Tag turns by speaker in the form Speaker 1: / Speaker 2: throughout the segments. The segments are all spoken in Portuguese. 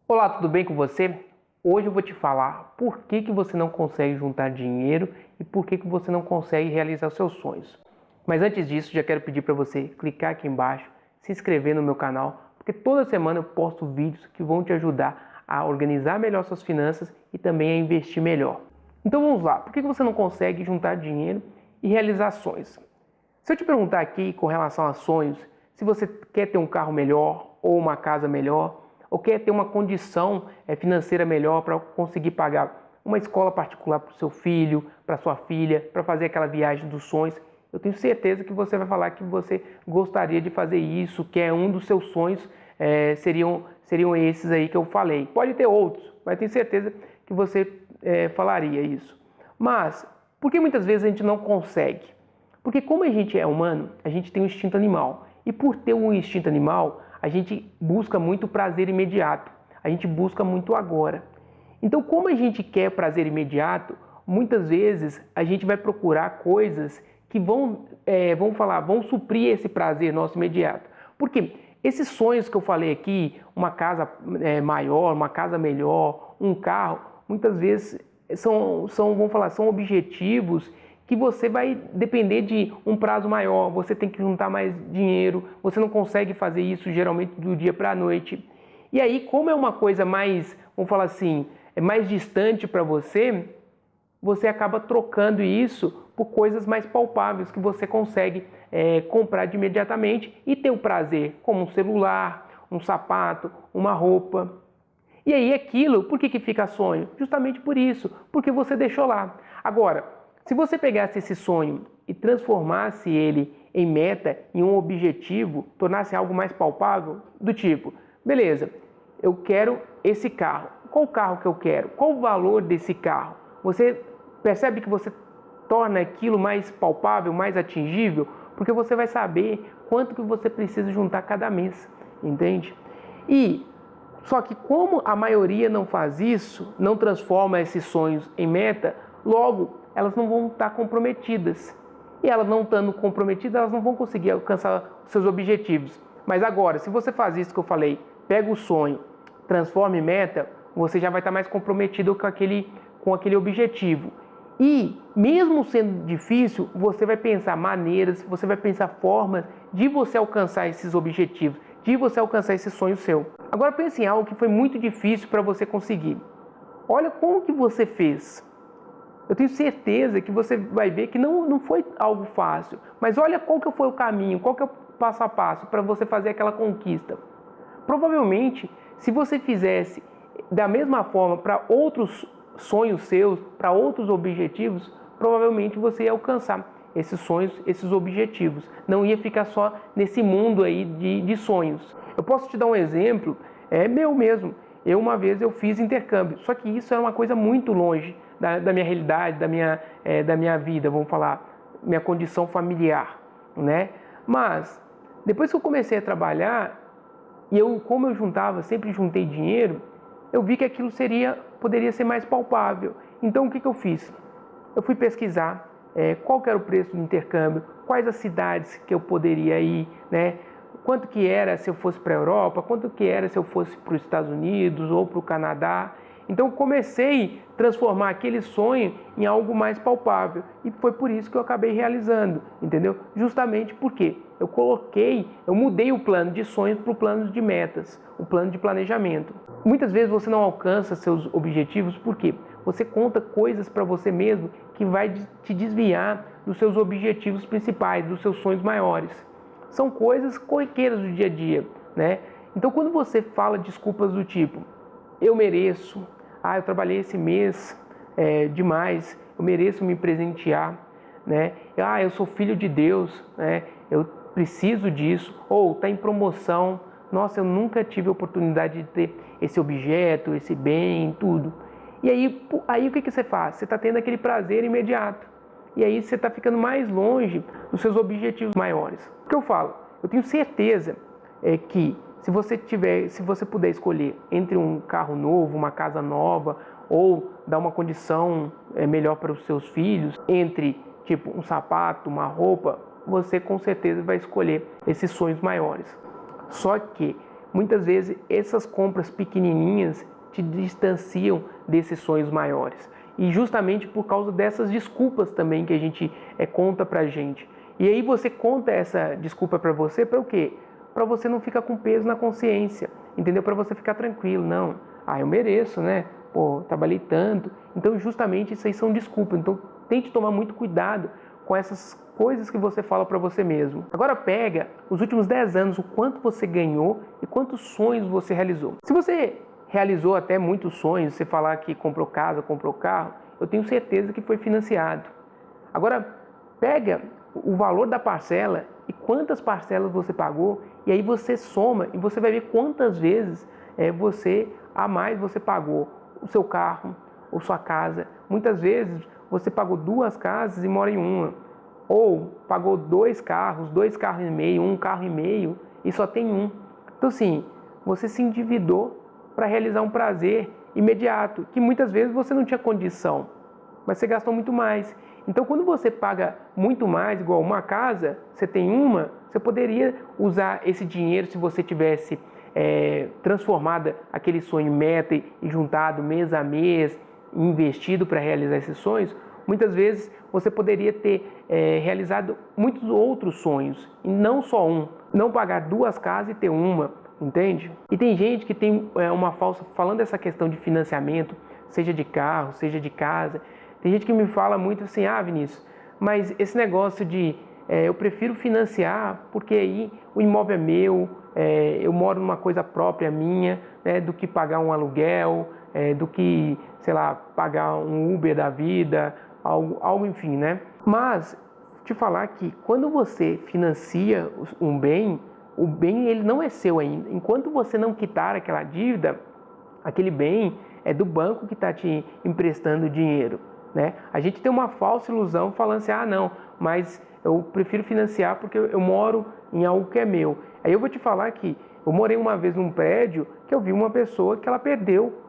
Speaker 1: Olá, tudo bem com você? Hoje eu vou te falar por que você não consegue juntar dinheiro e por que você não consegue realizar seus sonhos. Mas antes disso, já quero pedir para você clicar aqui embaixo, se inscrever no meu canal, porque toda semana eu posto vídeos que vão te ajudar a organizar melhor suas finanças e também a investir melhor. Então vamos lá, por que você não consegue juntar dinheiro e realizar sonhos? Se eu te perguntar aqui com relação a sonhos, se você quer ter um carro melhor ou uma casa melhor, ou quer ter uma condição financeira melhor para conseguir pagar uma escola particular para o seu filho, para sua filha, para fazer aquela viagem dos sonhos, eu tenho certeza que você vai falar que você gostaria de fazer isso, que é um dos seus sonhos, seriam esses aí que eu falei. Pode ter outros, mas tenho certeza que você falaria isso. Mas, por que muitas vezes a gente não consegue? Porque como a gente é humano, a gente tem um instinto animal. E por ter um instinto animal, a gente busca muito prazer imediato. A gente busca muito agora. Então, como a gente quer prazer imediato, muitas vezes a gente vai procurar coisas que vão suprir esse prazer nosso imediato. Por quê? Esses sonhos que eu falei aqui, uma casa maior, uma casa melhor, um carro, muitas vezes são objetivos que você vai depender de um prazo maior, você tem que juntar mais dinheiro, você não consegue fazer isso geralmente do dia para a noite. E aí, como é uma coisa mais, mais distante para você, você acaba trocando isso por coisas mais palpáveis que você consegue comprar de imediatamente e ter o prazer, como um celular, um sapato, uma roupa. E aí aquilo, por que fica sonho? Justamente por isso, porque você deixou lá. Agora, se você pegasse esse sonho e transformasse ele em meta, em um objetivo, tornasse algo mais palpável, do tipo, beleza, eu quero esse carro. Qual carro que eu quero? Qual o valor desse carro? Você percebe que você torna aquilo mais palpável, mais atingível, porque você vai saber quanto que você precisa juntar cada mês, entende? Só que como a maioria não faz isso, não transforma esses sonhos em meta, logo elas não vão estar comprometidas. E elas não estando comprometidas, elas não vão conseguir alcançar os seus objetivos. Mas agora, se você faz isso que eu falei, pega o sonho, transforma em meta, você já vai estar mais comprometido com aquele objetivo. E, mesmo sendo difícil, você vai pensar maneiras, você vai pensar formas de você alcançar esses objetivos, de você alcançar esse sonho seu. Agora pense em algo que foi muito difícil para você conseguir. Olha como que você fez. Eu tenho certeza que você vai ver que não foi algo fácil. Mas olha qual que foi o caminho, qual que é o passo a passo para você fazer aquela conquista. Provavelmente, se você fizesse da mesma forma para outros sonhos seus, para outros objetivos, provavelmente você ia alcançar esses sonhos, esses objetivos. Não ia ficar só nesse mundo aí de sonhos. Eu posso te dar um exemplo, meu mesmo. Uma vez eu fiz intercâmbio, só que isso era uma coisa muito longe da minha realidade, da minha vida, vamos falar, minha condição familiar, né? Mas, depois que eu comecei a trabalhar, como eu sempre juntei dinheiro, eu vi que aquilo poderia ser mais palpável. Então, o que eu fiz? Eu fui pesquisar qual que era o preço do intercâmbio, quais as cidades que eu poderia ir, né? Quanto que era se eu fosse para a Europa, quanto que era se eu fosse para os Estados Unidos ou para o Canadá. Então comecei a transformar aquele sonho em algo mais palpável e foi por isso que eu acabei realizando, entendeu? Justamente porque eu mudei o plano de sonhos para o plano de metas, o plano de planejamento. Muitas vezes você não alcança seus objetivos porque você conta coisas para você mesmo que vai te desviar dos seus objetivos principais, dos seus sonhos maiores. São coisas corriqueiras do dia a dia, né? Então quando você fala desculpas do tipo, eu mereço, eu trabalhei esse mês demais, eu mereço me presentear, né? Eu sou filho de Deus, né? Eu preciso disso, ou está em promoção, nossa, eu nunca tive a oportunidade de ter esse objeto, esse bem, tudo. E aí o que você faz? Você está tendo aquele prazer imediato. E aí você está ficando mais longe dos seus objetivos maiores. O que eu falo? Eu tenho certeza que se você puder escolher entre um carro novo, uma casa nova, ou dar uma condição melhor para os seus filhos, entre tipo um sapato, uma roupa, você com certeza vai escolher esses sonhos maiores. Só que muitas vezes essas compras pequenininhas te distanciam desses sonhos maiores. E justamente por causa dessas desculpas também que a gente conta pra gente. E aí você conta essa desculpa pra você para o quê? Para você não ficar com peso na consciência, entendeu? Para você ficar tranquilo, não. Eu mereço, né? Pô, trabalhei tanto. Então justamente isso aí são desculpas. Então tente tomar muito cuidado com essas coisas que você fala para você mesmo. Agora pega os últimos 10 anos, o quanto você ganhou e quantos sonhos você realizou. Se você realizou até muitos sonhos, você falar que comprou casa, comprou carro, eu tenho certeza que foi financiado. Agora, pega o valor da parcela e quantas parcelas você pagou, e aí você soma e você vai ver quantas vezes a mais você pagou o seu carro ou sua casa. Muitas vezes você pagou 2 casas e mora em uma, ou pagou 2 carros e meio, 1 carro e meio e só tem um. Então assim, você se endividou para realizar um prazer imediato, que muitas vezes você não tinha condição, mas você gastou muito mais. Então, quando você paga muito mais, igual uma casa, você tem uma, você poderia usar esse dinheiro, se você tivesse transformado aquele sonho em meta e juntado mês a mês, investido para realizar esses sonhos, muitas vezes você poderia ter realizado muitos outros sonhos, e não só um. Não pagar 2 casas e ter uma, entende? E tem gente que tem uma falsa, falando dessa questão de financiamento, seja de carro, seja de casa, tem gente que me fala muito assim, Vinícius, mas esse negócio de eu prefiro financiar porque aí o imóvel é meu, eu moro numa coisa própria minha, né, do que pagar um aluguel, do que, sei lá, pagar um Uber da vida, algo enfim, né? Mas te falar que quando você financia um bem, o bem ele não é seu ainda. Enquanto você não quitar aquela dívida, aquele bem é do banco que está te emprestando dinheiro, né? A gente tem uma falsa ilusão falando assim, não, mas eu prefiro financiar porque eu moro em algo que é meu. Aí eu vou te falar que eu morei uma vez num prédio que eu vi uma pessoa que ela perdeu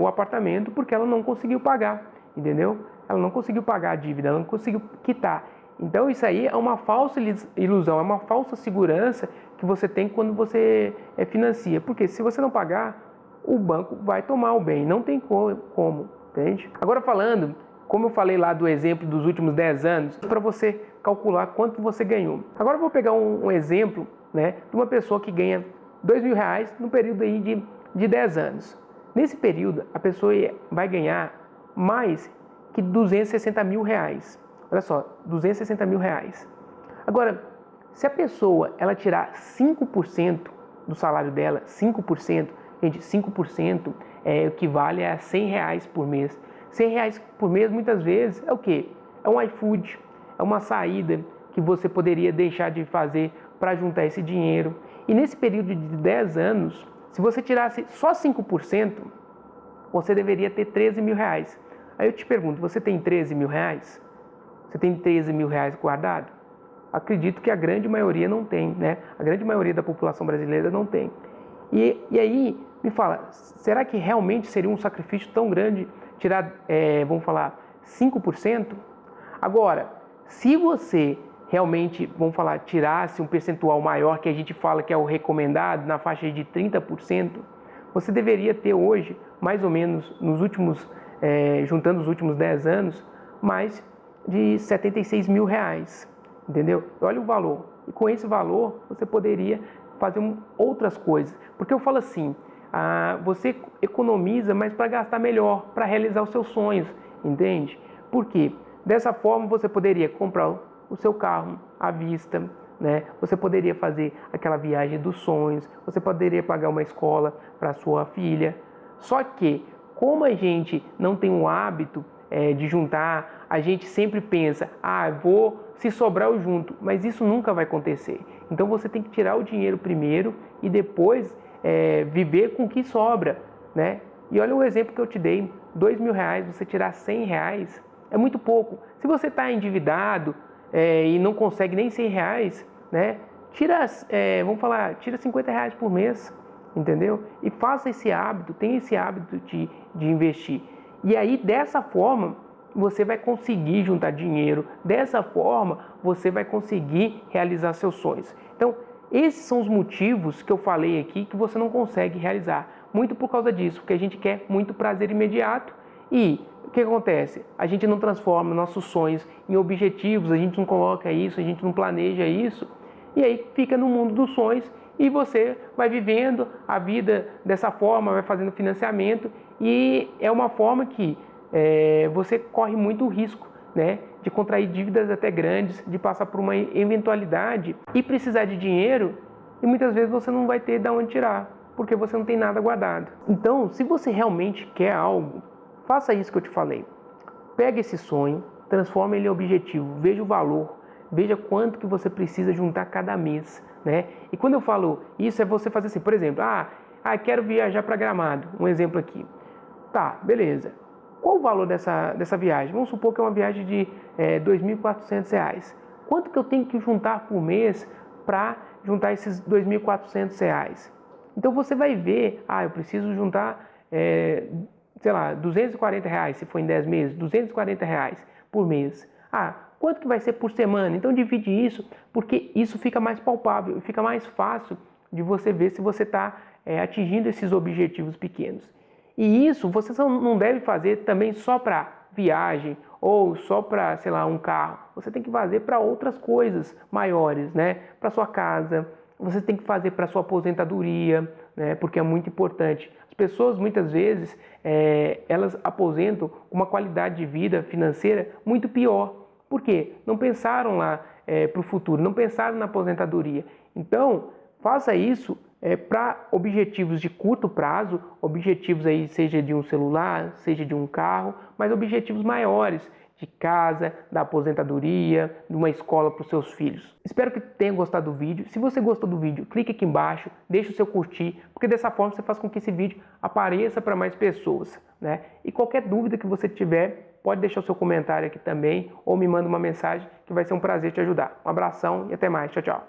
Speaker 1: o apartamento porque ela não conseguiu pagar, entendeu? Ela não conseguiu pagar a dívida, ela não conseguiu quitar. Então isso aí é uma falsa ilusão, é uma falsa segurança que você tem quando você financia. Porque se você não pagar, o banco vai tomar o bem, não tem como, entende? Agora falando, como eu falei lá do exemplo dos últimos 10 anos, para você calcular quanto você ganhou. Agora eu vou pegar um exemplo, né, de uma pessoa que ganha R$2.000 no período aí de 10 anos. Nesse período, a pessoa vai ganhar mais que R$260 mil. Olha só, R$260 mil. Agora, se a pessoa ela tirar 5% do salário dela, 5%, gente, 5% equivale a R$100 por mês. R$100 por mês, muitas vezes, é o quê? É um iFood, é uma saída que você poderia deixar de fazer para juntar esse dinheiro. E nesse período de 10 anos, se você tirasse só 5%, você deveria ter R$13 mil. Aí eu te pergunto, você tem R$13 mil? Você tem R$13 mil guardado? Acredito que a grande maioria não tem, né? A grande maioria da população brasileira não tem. E aí, me fala, será que realmente seria um sacrifício tão grande tirar, vamos falar, 5%? Agora, se você realmente, vamos falar, tirasse um percentual maior, que a gente fala que é o recomendado, na faixa de 30%, você deveria ter hoje, mais ou menos, nos últimos, juntando os últimos 10 anos, mais de R$76 mil, entendeu? Olha o valor. E com esse valor, você poderia fazer outras coisas. Porque eu falo assim, você economiza, mas para gastar melhor, para realizar os seus sonhos, entende? Por quê? Dessa forma, você poderia comprar o seu carro à vista, né? Você poderia fazer aquela viagem dos sonhos, você poderia pagar uma escola para sua filha. Só que, como a gente não tem o hábito de juntar, a gente sempre pensa, se sobrar eu junto, mas isso nunca vai acontecer. Então você tem que tirar o dinheiro primeiro e depois viver com o que sobra, né? E olha o exemplo que eu te dei, R$2 mil, você tirar R$100 é muito pouco. Se você está endividado e não consegue nem R$100, né? Tira, vamos falar, tira R$50 por mês, entendeu? E faça esse hábito, tenha esse hábito de investir. E aí, dessa forma, você vai conseguir juntar dinheiro. Dessa forma, você vai conseguir realizar seus sonhos. Então, esses são os motivos que eu falei aqui que você não consegue realizar. Muito por causa disso, porque a gente quer muito prazer imediato e o que acontece? A gente não transforma nossos sonhos em objetivos, a gente não coloca isso, a gente não planeja isso e aí fica no mundo dos sonhos e você vai vivendo a vida dessa forma, vai fazendo financiamento e é uma forma que você corre muito risco, né, de contrair dívidas até grandes, de passar por uma eventualidade e precisar de dinheiro e muitas vezes você não vai ter de onde tirar, porque você não tem nada guardado. Então, se você realmente quer algo, faça isso que eu te falei. Pega esse sonho, transforma ele em objetivo, veja o valor, veja quanto que você precisa juntar cada mês, né? E quando eu falo isso, é você fazer assim, por exemplo, quero viajar para Gramado, um exemplo aqui. Tá, beleza. Qual o valor dessa viagem? Vamos supor que é uma viagem de R$ 2.400. Quanto que eu tenho que juntar por mês para juntar esses R$ 2.400? Então você vai ver, eu preciso juntar, sei lá, R$ 240, se for em 10 meses, R$ 240 por mês. Quanto que vai ser por semana? Então divide isso, porque isso fica mais palpável, fica mais fácil de você ver se você está atingindo esses objetivos pequenos. E isso você não deve fazer também só para viagem ou só para, sei lá, um carro. Você tem que fazer para outras coisas maiores, né? Para sua casa, você tem que fazer para sua aposentadoria, né? Porque é muito importante. As pessoas muitas vezes elas aposentam com uma qualidade de vida financeira muito pior. Por quê? Não pensaram lá para o futuro, não pensaram na aposentadoria. Então, faça isso para objetivos de curto prazo, objetivos aí seja de um celular, seja de um carro, mas objetivos maiores, de casa, da aposentadoria, de uma escola para os seus filhos. Espero que tenha gostado do vídeo. Se você gostou do vídeo, clique aqui embaixo, deixe o seu curtir, porque dessa forma você faz com que esse vídeo apareça para mais pessoas, né? E qualquer dúvida que você tiver, pode deixar o seu comentário aqui também, ou me manda uma mensagem que vai ser um prazer te ajudar. Um abração e até mais. Tchau, tchau.